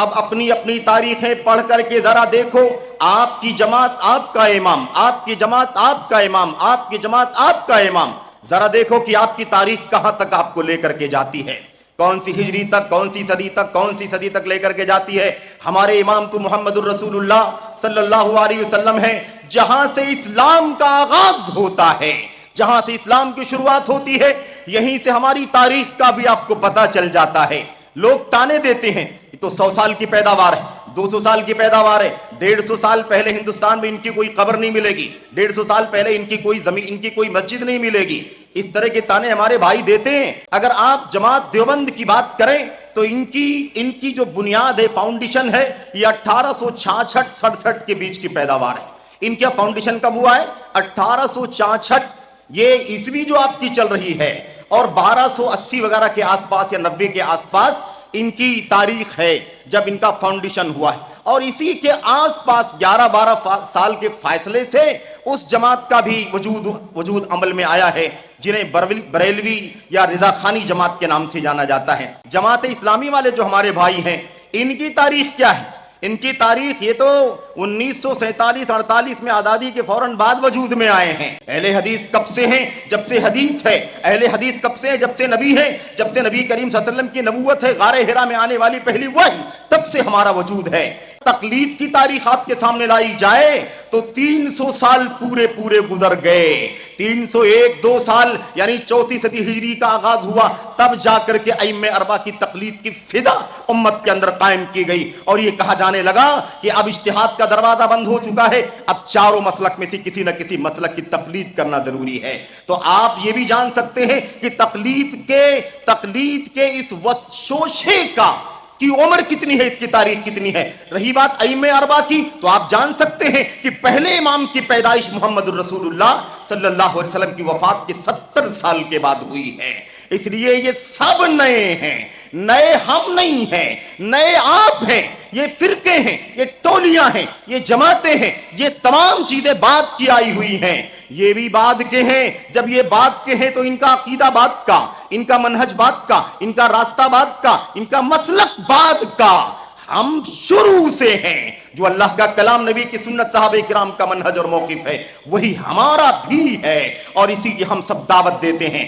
اب اپنی اپنی تاریخیں پڑھ کر کے ذرا دیکھو، آپ کی جماعت آپ کا امام، آپ کی جماعت آپ کا امام، آپ کی جماعت آپ کا امام، ذرا دیکھو کہ آپ کی تاریخ کہاں تک آپ کو لے کر کے جاتی ہے، کون سی ہجری تک، کون سی صدی تک، کون سی صدی تک لے کر کے جاتی ہے۔ ہمارے امام تو محمد الرسول اللہ صلی اللہ علیہ وسلم ہیں، جہاں سے اسلام کا آغاز ہوتا ہے، جہاں سے اسلام کی شروعات ہوتی ہے، یہیں سے ہماری تاریخ کا بھی آپ کو پتہ چل جاتا ہے۔ لوگ تانے دیتے ہیں یہ تو 100 سال کی پیداوار ہے، 200 سال کی پیداوار ہے، 150 سال پہلے ہندوستان میں ان کی کوئی قبر نہیں ملے گی، 150 سال پہلے ان کی کوئی زمین، ان کی کوئی مسجد نہیں ملے گی۔ اس طرح کے تانے ہمارے بھائی دیتے ہیں۔ اگر آپ جماعت دیوبند کی بات کریں تو ان کی جو بنیاد ہے، فاؤنڈیشن ہے، یہ 1866-67 کے بیچ کی پیداوار ہے۔ ان کا فاؤنڈیشن کب ہوا ہے؟ 1866، یہ عیسوی جو آپ کی چل رہی ہے، اور 1280 وغیرہ کے آس پاس یا 90 کے آس پاس ان کی تاریخ ہے جب ان کا فاؤنڈیشن ہوا ہے، اور اسی کے آس پاس 11-12 سال کے فاصلے سے اس جماعت کا بھی وجود عمل میں آیا ہے، جنہیں بریلوی یا رضا خانی جماعت کے نام سے جانا جاتا ہے۔ جماعت اسلامی والے جو ہمارے بھائی ہیں، ان کی تاریخ کیا ہے؟ ان کی تاریخ یہ تو 1947-48 میں آزادی کے فوراً بعد وجود میں آئے ہیں۔ اہل حدیث کب سے ہیں؟ جب سے حدیث ہے۔ اہل حدیث کب سے ہیں؟ جب سے نبی ہے، جب سے نبی کریم صلی اللہ علیہ وسلم کی نبوت ہے، غار حرا میں آنے والی پہلی وحی، تب سے ہمارا وجود ہے۔ تقلید کی تاریخ آپ کے سامنے لائی جائے تو 300 سال پورے گزر گئے۔ 301-2 سال یعنی 4 صدی ہجری کا آغاز ہوا، تب جا کر کے ائمہ اربعہ کی تقلید کی فضا امت کے اندر قائم کی گئی، اور یہ کہا جانے لگا کہ اب اجتہاد کا دروازہ بند ہو چکا ہے، اب چاروں مسلک میں سے کسی نہ کسی مسلک کی تقلید کرنا ضروری ہے۔ تو آپ یہ بھی جان سکتے ہیں کہ تقلید کے اس شوشے کی عمر کتنی ہے، اس کی تاریخ کتنی ہے۔ رہی بات ائمہ اربعہ کی، تو آپ جان سکتے ہیں کہ پہلے امام کی پیدائش محمد الرسول اللہ صلی اللہ علیہ وسلم کی وفات کے 70 سال کے بعد ہوئی ہے۔ اس لیے یہ سب نئے ہیں، نئے ہم نہیں ہیں، نئے آپ ہیں، یہ فرقے ہیں، یہ ٹولیاں ہیں، یہ جماعتیں ہیں، یہ تمام چیزیں بعد کی آئی ہوئی ہیں۔ یہ بھی بعد کے ہیں، جب یہ بعد کے ہیں تو ان کا عقیدہ بعد کا، ان کا منہج بعد کا، ان کا راستہ بعد کا، ان کا مسلک بعد کا۔ ہم شروع سے ہیں، جو اللہ کا کلام، نبی کی سنت، صحابہ کرام کا منہج اور موقف ہے، وہی ہمارا بھی ہے، اور اسی کی ہم سب دعوت دیتے ہیں۔